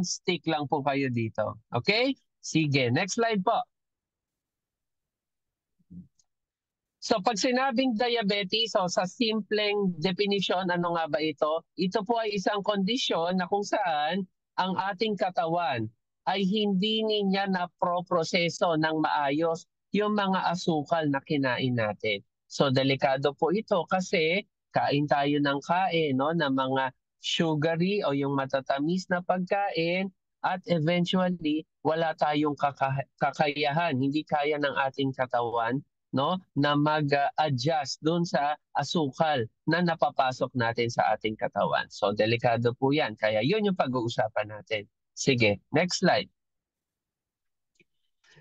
stick lang po kayo dito. Okay? Sige, next slide po. So pag sinabing diabetes, so sa simpleng definition, ano nga ba ito? Ito po ay isang kondisyon na kung saan ang ating katawan ay hindi niya na-proseso ng maayos yung mga asukal na kinain natin. So delikado po ito kasi kain tayo ng kain, no, ng mga sugary o yung matatamis na pagkain at eventually wala tayong kakayahan, hindi kaya ng ating katawan, no, na mag-adjust doon sa asukal na napapasok natin sa ating katawan. So delikado po 'yan. Kaya 'yun yung pag-uusapan natin. Sige, next slide.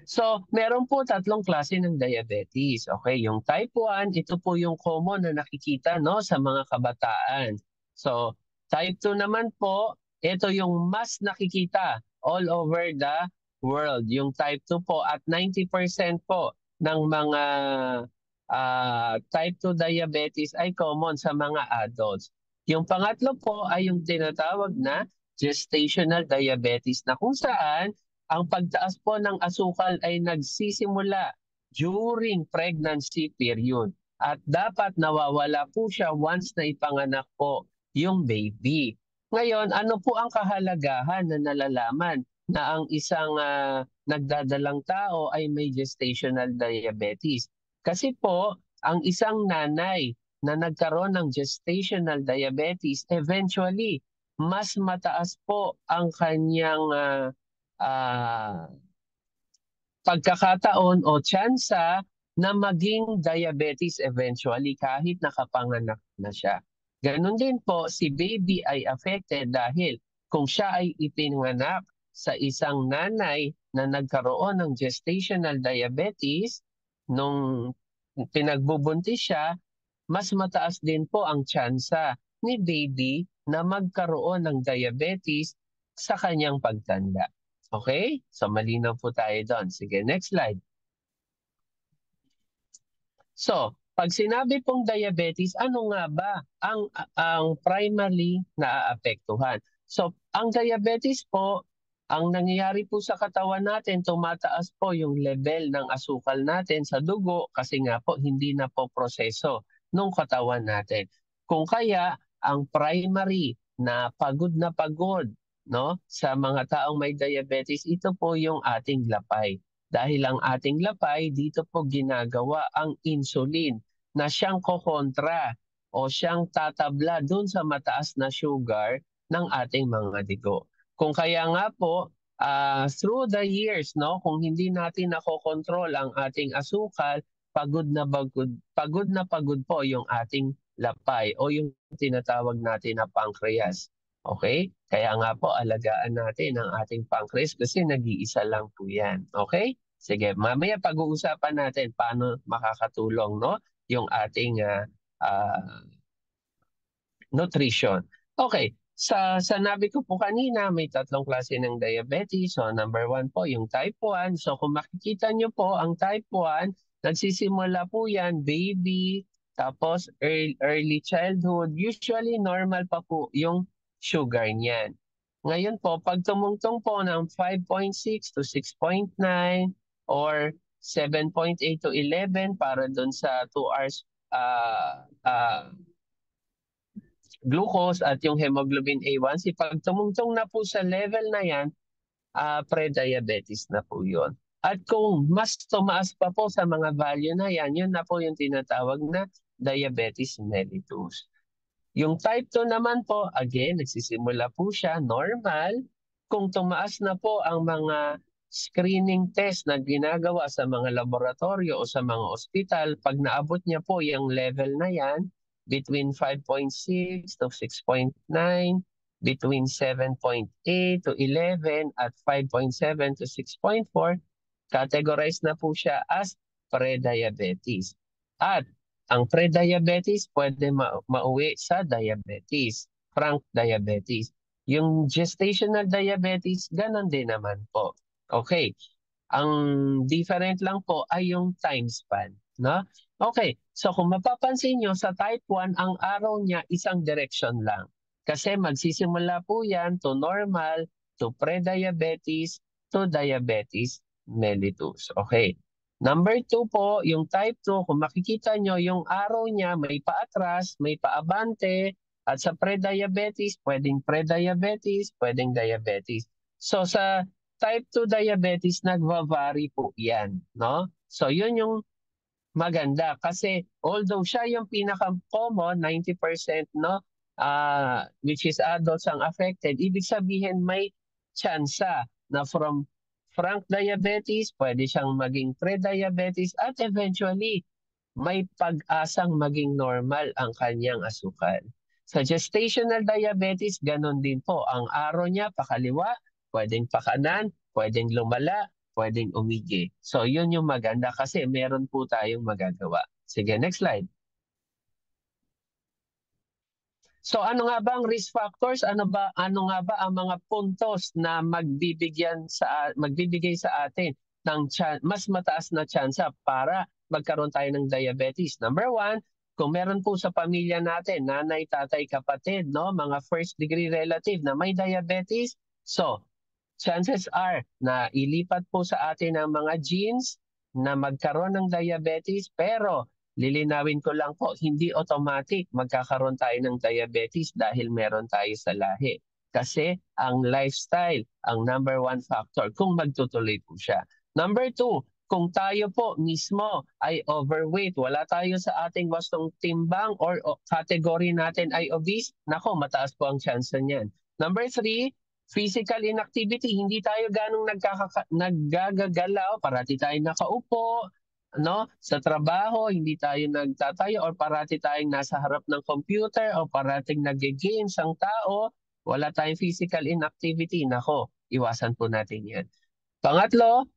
So, meron po tatlong klase ng diabetes. Okay, yung type 1, ito po yung common na nakikita, no, sa mga kabataan. So, type 2 naman po, ito yung mas nakikita all over the world. Yung type 2 po at 90% po ng mga type 2 diabetes ay common sa mga adults. Yung pangatlo po ay yung tinatawag na gestational diabetes na kung saan ang pagtaas po ng asukal ay nagsisimula during pregnancy period at dapat nawawala po siya once na ipanganak po yung baby. Ngayon, ano po ang kahalagahan na nalalaman na ang isang nagdadalang tao ay may gestational diabetes? Kasi po, ang isang nanay na nagkaroon ng gestational diabetes, eventually, mas mataas po ang kanyang pagkakataon o tsansa na maging diabetes eventually kahit nakapanganak na siya. Ganon din po, si baby ay affected dahil kung siya ay ipinanganak sa isang nanay na nagkaroon ng gestational diabetes, nung pinagbubuntis siya, mas mataas din po ang tsansa ni baby na magkaroon ng diabetes sa kanyang pagtanda. Okay? So malinaw po tayo doon. Sige, next slide. So, pag sinabi pong diabetes, ano nga ba ang primarily naaapektuhan? So, ang diabetes po, ang nangyayari po sa katawan natin, tumataas po yung level ng asukal natin sa dugo kasi nga po hindi na po proseso ng katawan natin. Kung kaya, ang primary na pagod, no, sa mga taong may diabetes, ito po yung ating lapay. Dahil ang ating lapay, dito po ginagawa ang insulin na siyang kokontra o siyang tatabla dun sa mataas na sugar ng ating mga digo. Kung kaya nga po, through the years, no, kung hindi natin nakokontrol ang ating asukal, pagod na pagod po yung ating lapay o yung tinatawag natin na pancreas. Okay? Kaya nga po, alagaan natin ang ating pancreas kasi nag-iisa lang po yan. Okay? Sige, mamaya pag-uusapan natin paano makakatulong, no, yung ating nutrition. Okay, sa nabi ko po kanina, may tatlong klase ng diabetes. So number 1 po, yung type 1. So kung makikita nyo po, ang type 1, nagsisimula po yan, baby, tapos early childhood. Usually normal pa po yung sugar niyan. Ngayon po, pag tumungtong po ng 5.6 to 6.9 or 7.8 to 11 para doon sa 2 hours glucose at yung hemoglobin A1C, pag tumungtong na po sa level na yan, pre-diabetes na po yun. At kung mas tumaas pa po sa mga value na yan, yun na po yung tinatawag na diabetes mellitus. Yung type 2 naman po, again, nagsisimula po siya normal. Kung tumaas na po ang mga screening test na ginagawa sa mga laboratorio o sa mga ospital, pag naabot niya po yung level na yan, between 5.6 to 6.9, between 7.8 to 11, at 5.7 to 6.4, categorized na po siya as pre-diabetes. At ang pre-diabetes pwede mauwi sa diabetes, frank diabetes. Yung gestational diabetes, ganon din naman po. Okay. Ang different lang po ay yung time span. No? Okay. So kung mapapansin nyo, sa type 1, ang araw niya isang direction lang. Kasi magsisimula po yan to normal to prediabetes to diabetes mellitus. Okay. Number 2 po, yung type 2, kung makikita nyo, yung arrow niya may paatras, may paabante, at sa prediabetes, pwedeng prediabetes, pwedeng diabetes. So sa type 2 diabetes, nagva-vary po yan. No? So yun yung maganda kasi although siya yung pinaka-common, 90%, no, which is adults ang affected, ibig sabihin may tsansa na from frank diabetes, pwede siyang maging pre-diabetes at eventually may pag-asang maging normal ang kanyang asukal. Sa gestational diabetes, ganun din po. Ang araw niya pakaliwa, pwedeng pakanan, pwedeng lumala, pwedeng umigi. So yun yung maganda kasi meron po tayong magagawa. Sige, next slide. So ano nga ba ang risk factors? Ano nga ba ang mga puntos na magbibigay sa atin ng mas mataas na tsansa para magkaroon tayo ng diabetes? Number 1, kung meron po sa pamilya natin, nanay, tatay, kapatid, no, mga first degree relative na may diabetes, so chances are na ilipat po sa atin ang mga genes na magkaroon ng diabetes, pero lilinawin ko lang po, hindi automatic magkakaroon tayo ng diabetes dahil meron tayo sa lahi. Kasi ang lifestyle, ang number 1 factor kung magtutuloy po siya. Number 2, kung tayo po mismo ay overweight, wala tayo sa ating wastong timbang or category natin ay obese, nako, mataas po ang chance niyan. Number 3, physical inactivity, hindi tayo ganong naggagalaw, parati tayo nakaupo, no? Sa trabaho, hindi tayo nagtatayo or parati tayong nasa harap ng computer o parating nag-games ang tao, wala tayong physical inactivity, nako, iwasan po natin yan. Pangatlo,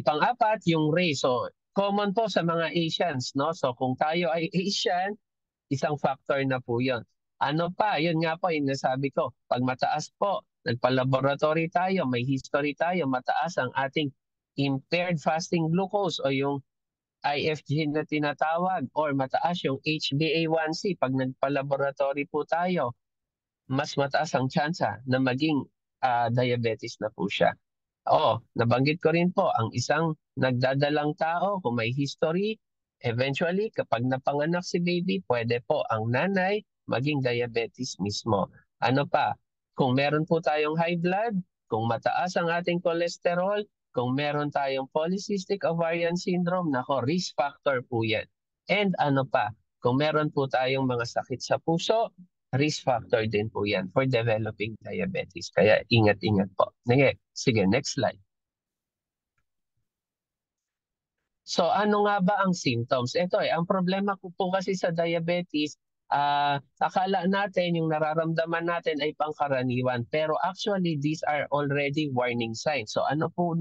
pang-apat, yung race. So, common po sa mga Asians, no? So, kung tayo ay Asian, isang factor na po yun. Ano pa, yun nga po, yung nasabi ko, pag mataas po, nagpa-laboratory tayo, may history tayo, mataas ang ating impaired fasting glucose o yung IFG na tinatawag or mataas yung HbA1c pag nagpa-laboratory po tayo, mas mataas ang tsansa na maging diabetes na po siya. Nabanggit ko rin po, ang isang nagdadalang tao, kung may history, eventually, kapag napanganak si baby, pwede po ang nanay maging diabetes mismo. Ano pa? Kung meron po tayong high blood, kung mataas ang ating cholesterol, kung meron tayong polycystic ovarian syndrome, nako, risk factor po yan. And ano pa? Kung meron po tayong mga sakit sa puso, risk factor din po yan for developing diabetes. Kaya ingat-ingat po. Sige, next slide. So ano nga ba ang symptoms? Ito ang problema ko po kasi sa diabetes, akala natin yung nararamdaman natin ay pangkaraniwan, pero actually these are already warning signs. So ano po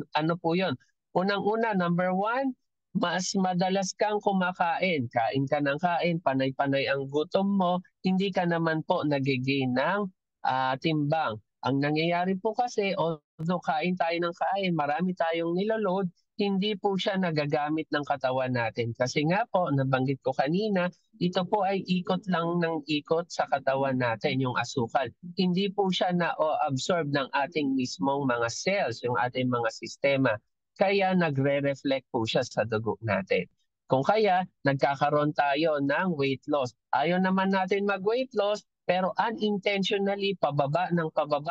'yon? Unang-una, number 1, mas madalas kang kumakain. Kain ka ng kain, panay-panay ang gutom mo, hindi ka naman po nagigain ng timbang. Ang nangyayari po kasi, although kain tayo ng kain, marami tayong niloload, hindi po siya nagagamit ng katawan natin. Kasi nga po, nabanggit ko kanina, ito po ay ikot lang ng ikot sa katawan natin, yung asukal. Hindi po siya na-absorb ng ating mismong mga cells, yung ating mga sistema. Kaya nagre-reflect po siya sa dugo natin. Kung kaya, nagkakaroon tayo ng weight loss. Ayaw naman natin mag-weight loss, pero unintentionally pababa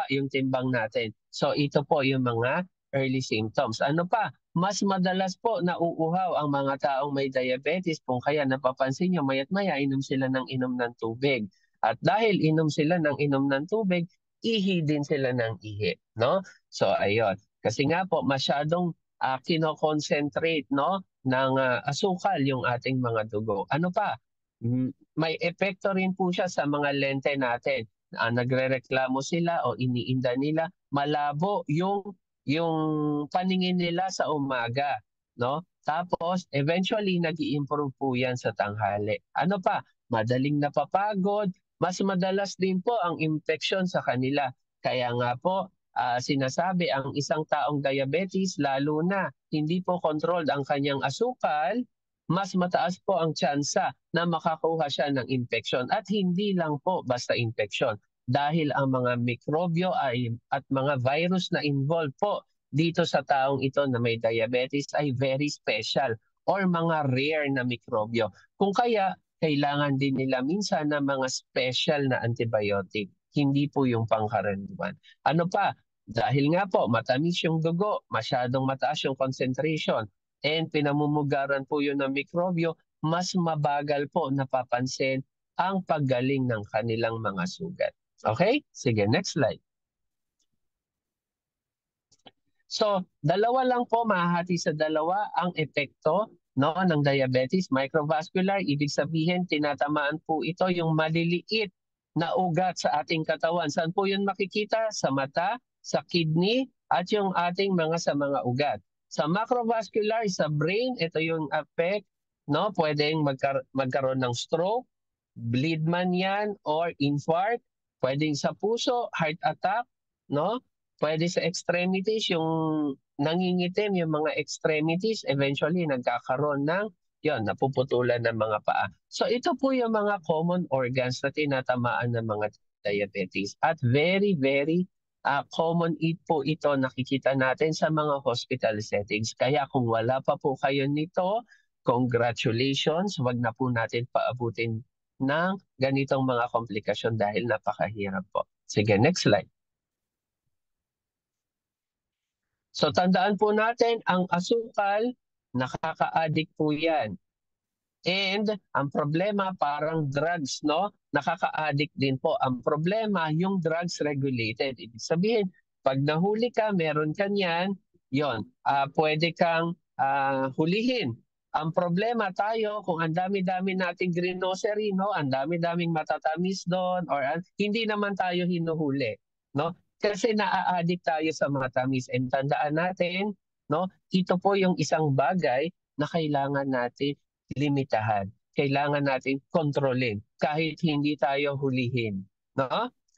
yung timbang natin. So ito po yung mga early symptoms. Ano pa? Mas madalas po nauuhaw ang mga taong may diabetes, kung kaya napapansin nyo mayat maya inom sila ng tubig. At dahil inom sila ng tubig, ihi din sila ng ihi, no? So ayun. Kasi nga po masyadong kino-concentrate, no, ng asukal yung ating mga dugo. Ano pa? May epekto rin po siya sa mga lente natin. Nagrereklamo sila o iniinda nila, malabo yung paningin nila sa umaga, no? Tapos eventually nag-i-improve po 'yan sa tanghali. Ano pa? Madaling napapagod, mas madalas din po ang infection sa kanila. Kaya nga po sinasabi ang isang taong diabetes, lalo na hindi po controlled ang kanyang asukal, mas mataas po ang tsansa na makakuha siya ng infection. At hindi lang po basta infection. dahil ang mga mikrobyo at mga virus na involved po dito sa taong ito na may diabetes ay very special or mga rare na mikrobyo. Kung kaya, kailangan din nila minsan ng mga special na antibiotic, hindi po yung pangkaraniwan. Ano pa? Dahil nga po, matamis yung dugo, masyadong mataas yung concentration, and pinamumugaran po yun ng mikrobyo, mas mabagal po napapansin ang paggaling ng kanilang mga sugat. Okay? Sige, next slide. So, dalawa lang po, mahahati sa dalawa ang epekto ng diabetes. Microvascular, ibig sabihin, tinatamaan po ito yung maliliit na ugat sa ating katawan. Saan po yun makikita? Sa mata, sa kidney, at yung ating sa mga ugat. Sa macrovascular, sa brain, ito yung effect, pwedeng magkaroon ng stroke, bleed man yan, or infarct. Pwedeng sa puso, heart attack, Pwede sa extremities, yung nangingitim, yung mga extremities, eventually nagkakaroon ng, napuputulan ng mga paa. So ito po yung mga common organs na tinatamaan ng mga diabetes. At very, very common po ito nakikita natin sa mga hospital settings. Kaya kung wala pa po kayo nito, congratulations, wag na po natin paabutin ng ganitong mga komplikasyon dahil napakahirap po. Sige, next slide. So tandaan po natin, ang asukal, nakaka-addict po yan. And ang problema, parang drugs, nakaka-addict din po. Ang problema, yung drugs regulated. Ibig sabihin, pag nahuli ka, meron ka niyan, pwede kang hulihin. Ang problema tayo, kung ang dami-dami nating grocery, ang dami-daming matatamis doon, or hindi naman tayo hinuhuli. Kasi naa-addict tayo sa matamis. And tandaan natin, ito po yung isang bagay na kailangan natin limitahan. Kailangan natin kontrolin kahit hindi tayo hulihin.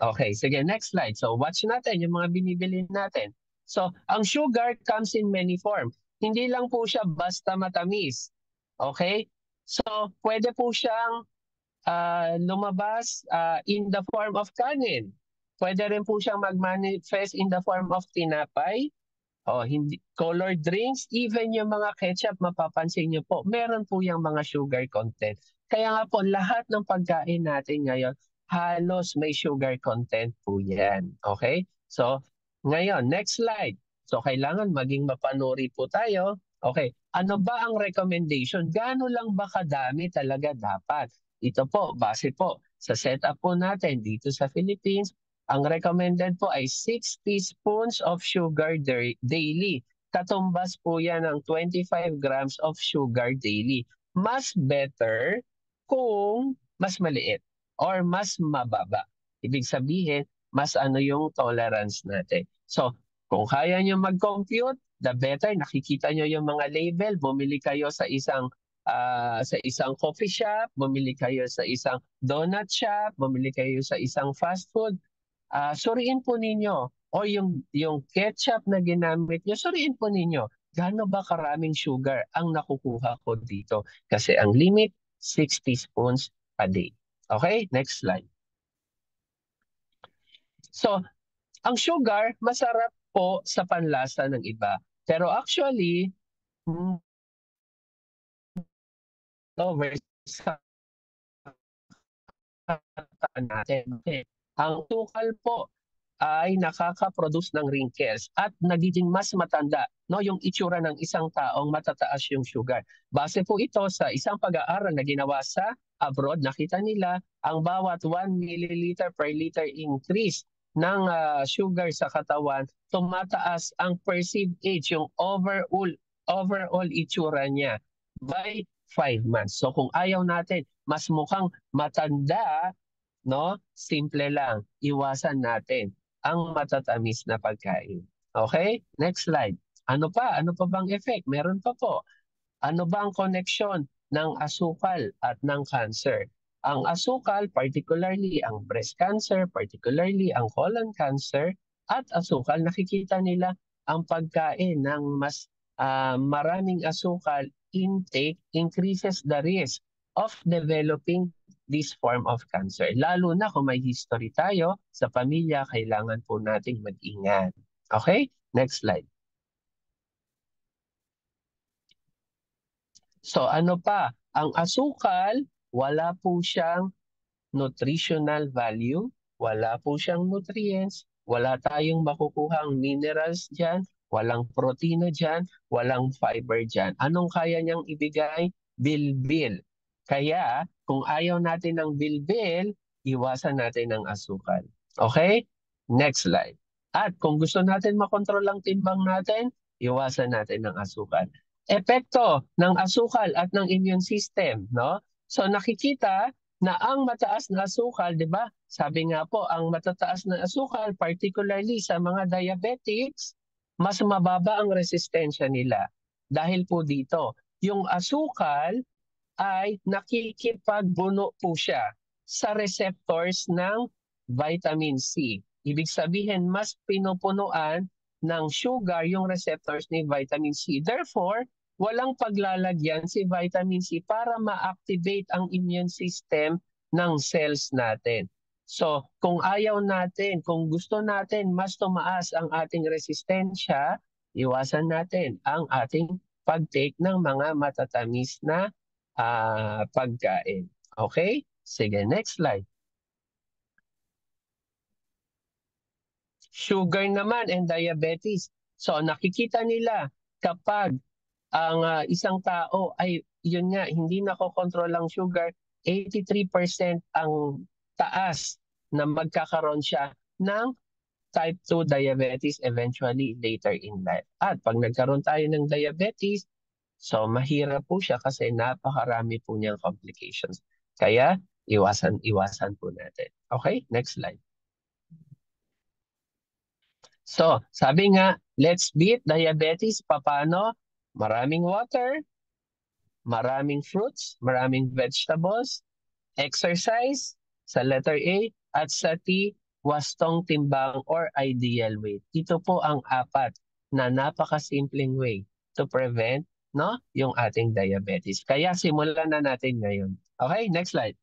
Okay, sige, next slide. So watch natin yung mga binibili natin. So ang sugar comes in many forms. Hindi lang po siya basta matamis. Okay? So pwede po siyang lumabas in the form of kanin. Pwede rin po siyang mag-manifest in the form of tinapay, colored drinks, even yung mga ketchup, mapapansin nyo po, meron po yung mga sugar content. Kaya nga po, lahat ng pagkain natin ngayon, halos may sugar content po yan. Okay? So, ngayon, next slide. So, kailangan maging mapanuri po tayo. Okay, ano ba ang recommendation? Gaano lang ba kadami talaga dapat? Ito po, base po sa setup po natin dito sa Philippines, ang recommended po ay 6 teaspoons of sugar daily. Katumbas po yan ng 25 grams of sugar daily. Mas better kung mas maliit or mas mababa. Ibig sabihin, mas yung tolerance natin. So, kung kaya nyo mag-compute, the better. Nakikita nyo yung mga label. Bumili kayo sa isang coffee shop, bumili kayo sa isang donut shop, bumili kayo sa isang fast food. Suriin po ninyo o yung ketchup na ginamit nyo, suriin po ninyo gaano ba karaming sugar ang nakukuha ko dito. Kasi ang limit, 6 teaspoons a day. Okay, next slide. So, ang sugar, masarap po sa panlasa ng iba. Pero actually, sa natin. Ang sukal po ay nakaka-produce ng wrinkles at nagiging mas matanda yung itsura ng isang taong matataas yung sugar. Base po ito sa isang pag-aaral na ginawa sa abroad, nakita nila ang bawat 1 milliliter per liter increase ng sugar sa katawan, tumataas ang perceived age, yung overall itsura niya by 5 months. So kung ayaw natin, mas mukhang matanda, simple lang, iwasan natin ang matatamis na pagkain. Okay? Next slide. Ano pa? Ano pa bang effect? Meron pa po. Ano ba ang connection ng asukal at ng cancer? Ang asukal, particularly ang breast cancer, particularly ang colon cancer, at asukal, nakikita nila ang pagkain ng mas maraming asukal intake increases the risk of developing this form of cancer. Lalo na kung may history tayo sa pamilya, kailangan po nating mag-ingat. Okay? Next slide. So ano pa? Ang asukal, wala po siyang nutritional value, wala po siyang nutrients, wala tayong makukuhang minerals dyan, walang protina dyan, walang fiber dyan. Anong kaya niyang ibigay? Bilbil. Kaya kung ayaw natin ng bilbil, iwasan natin ng asukal. Okay? Next slide. At kung gusto natin makontrol ang timbang natin, iwasan natin ng asukal. Epekto ng asukal at ng immune system, no? So nakikita na ang mataas na asukal, di ba? Sabi nga po, ang matataas na asukal, particularly sa mga diabetics, mas mababa ang resistensya nila. Dahil po dito, yung asukal ay nakikipagbuno po siya sa receptors ng vitamin C. Ibig sabihin, mas pinupunuan ng sugar yung receptors ni vitamin C. Therefore, walang paglalagyan si vitamin C para ma-activate ang immune system ng cells natin. So, kung ayaw natin, kung gusto natin mas tumaas ang ating resistensya, iwasan natin ang ating pag-take ng mga matatamis na pagkain. Okay? Sige, next slide. Sugar naman and diabetes. So nakikita nila kapag ang isang tao ay yun nga hindi nakokontrol ang sugar, 83% ang taas na magkakaroon siya ng type 2 diabetes eventually later in life. At pag nagkaroon tayo ng diabetes, so mahirap po siya kasi napakarami po niyang complications. Kaya iwasan po natin. Okay, next slide. So, sabi nga, let's beat diabetes. Paano? Maraming water, maraming fruits, maraming vegetables, exercise sa letter A, at sa T, wastong timbang or ideal weight. Ito po ang apat na napakasimpleng way to prevent yung ating diabetes. Kaya simulan na natin ngayon. Okay, next slide.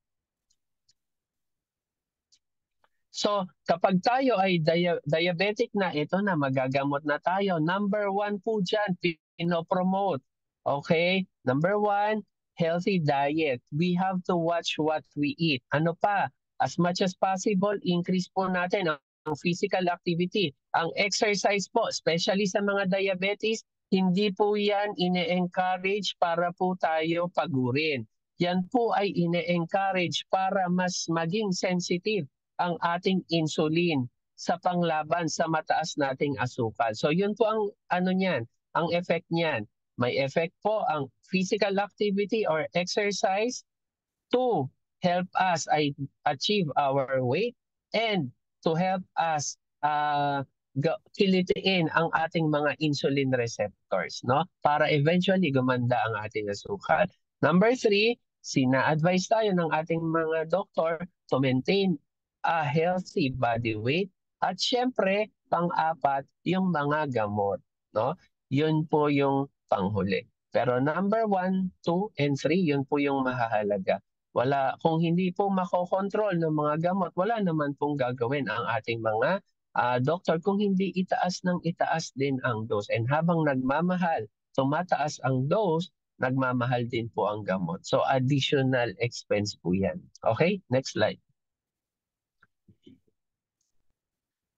So, kapag tayo ay diabetic na, ito na, magagamot na tayo. Number 1 po dyan, pinopromote. Okay? Number 1, healthy diet. We have to watch what we eat. Ano pa? As much as possible, increase po natin ang physical activity. Ang exercise po, especially sa mga diabetes, hindi po yan ine-encourage para po tayo pagurin. Yan po ay ine-encourage para mas maging sensitive ang ating insulin sa panglaban sa mataas nating asukal. So yun po ang niyan, ang effect niyan. May effect po ang physical activity or exercise to help us achieve our weight and to help us kilitiin ang ating mga insulin receptors, no? Para eventually gumanda ang ating asukal. Number 3, sina-advise tayo ng ating mga doktor to maintain a healthy body weight. At syempre, pang-apat, yung mga gamot, no? Yun po yung panghuli. Pero number 1, 2, and 3, yun po yung mahahalaga. Kung hindi po makokontrol ng mga gamot, wala naman pong gagawin ang ating mga doktor kung hindi itaas ng itaas din ang dose. And habang nagmamahal, tumataas ang dose, nagmamahal din po ang gamot. So additional expense po yan. Okay, next slide.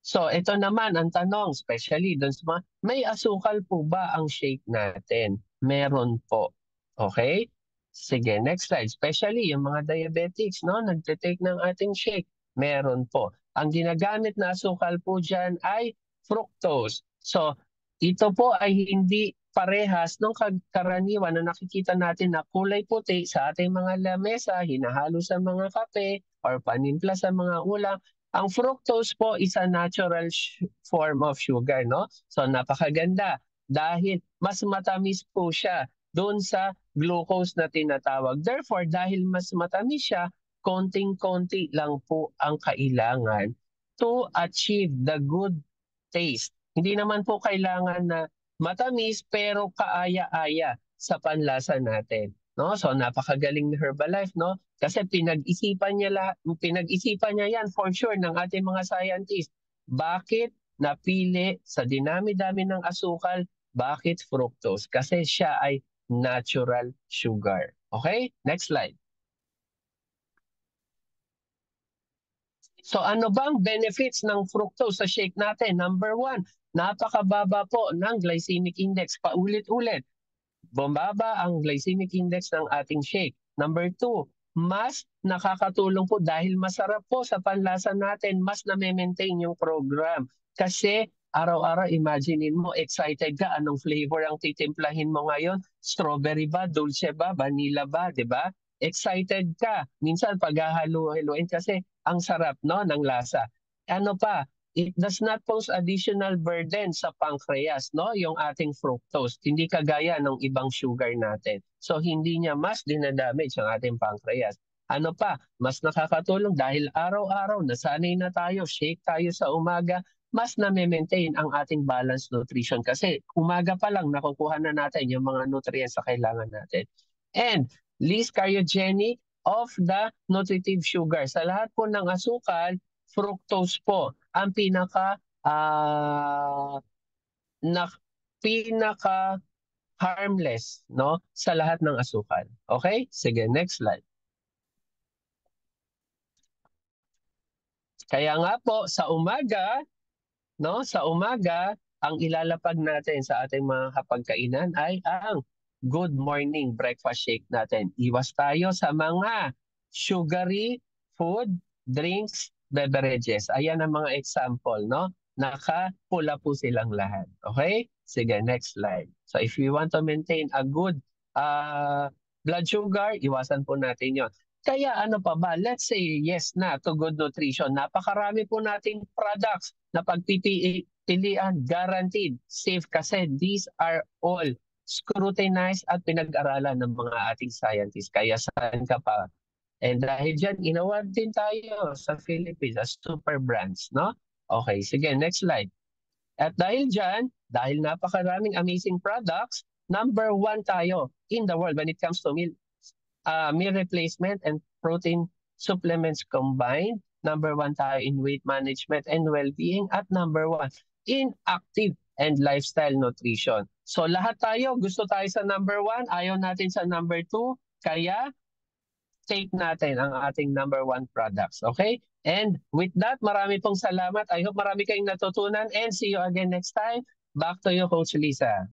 So ito naman ang tanong, especially doon sa mga, may asukal po ba ang shake natin? Meron po. Okay? Sige, next slide. Especially yung mga diabetics, no? Nagtitake ng ating shake. Meron po. Ang ginagamit na asukal po dyan ay fructose. So ito po ay hindi parehas ng karaniwan na nakikita natin na kulay puti sa ating mga lamesa, hinahalo sa mga kape or panimpla sa mga ulam. Ang fructose po is a natural form of sugar, no? So napakaganda dahil mas matamis po siya doon sa glucose na tinatawag. Therefore, dahil mas matamis siya, konting-konti lang po ang kailangan to achieve the good taste. Hindi naman po kailangan na matamis pero kaaya-aya sa panlasa natin. no? So napakagaling ni Herbalife, no? Kasi pinag-isipan niya yan for sure ng ating mga scientists. Bakit napili sa dinami-dami ng asukal, bakit fructose? Kasi siya ay natural sugar. Okay? Next slide. So ano bang benefits ng fructose sa shake natin? Number 1, napakababa po ng glycemic index. Paulit-ulit, bumaba ang glycemic index ng ating shake. Number 2, mas nakakatulong po dahil masarap po sa panlasa natin, mas na-maintain yung program. Kasi araw-araw, imaginein mo, excited ka, anong flavor ang titimplahin mo ngayon? Strawberry ba, dulce ba, vanilla ba, di ba? Excited ka. Minsan paghahalo-haluin kasi ang sarap, no, ng lasa. Ano pa? It does not pose additional burden sa pancreas, no? Yung ating fructose. Hindi kagaya ng ibang sugar natin. So hindi niya mas dinadamage ang ating pancreas. Ano pa? Mas nakakatulong dahil araw-araw nasanay na tayo, shake tayo sa umaga, mas na-maintain ang ating balanced nutrition kasi umaga pa lang nakukuha na natin yung mga nutrients na kailangan natin. And least carcinogenic of the nutritive sugar. Sa lahat po ng asukal, fructose po ang na, pinaka harmless, no, sa lahat ng asukal. Okay? Sige, next slide. Kaya nga po sa umaga, no, sa umaga ang ilalapag natin sa ating mga kapagkainan ay ang good morning breakfast shake natin. Iwas tayo sa mga sugary food, drinks, beverages. Ayan ang mga example, no? Nakapula po silang lahat. Okay? Sige, next slide. So if you want to maintain a good blood sugar, iwasan po natin yon. Kaya ano pa ba? Let's say yes na to good nutrition. Napakarami po nating products na pagpipilian, guaranteed, safe kasi these are all scrutinized at pinag-aralan ng mga ating scientists. Kaya saan ka pa? And dahil dyan, inaward din tayo sa Philippines as super brands, no? Okay, sige, next slide. At dahil dyan, dahil napakaraming amazing products, number 1 tayo in the world when it comes to meal replacement and protein supplements combined. Number 1 tayo in weight management and well-being. At number 1, in active and lifestyle nutrition. So lahat tayo, gusto tayo sa number 1, ayaw natin sa number 2. Kaya take natin ang ating number 1 products. Okay? And with that, marami pong salamat. I hope marami kayong natutunan and see you again next time. Back to you, Coach Lisa.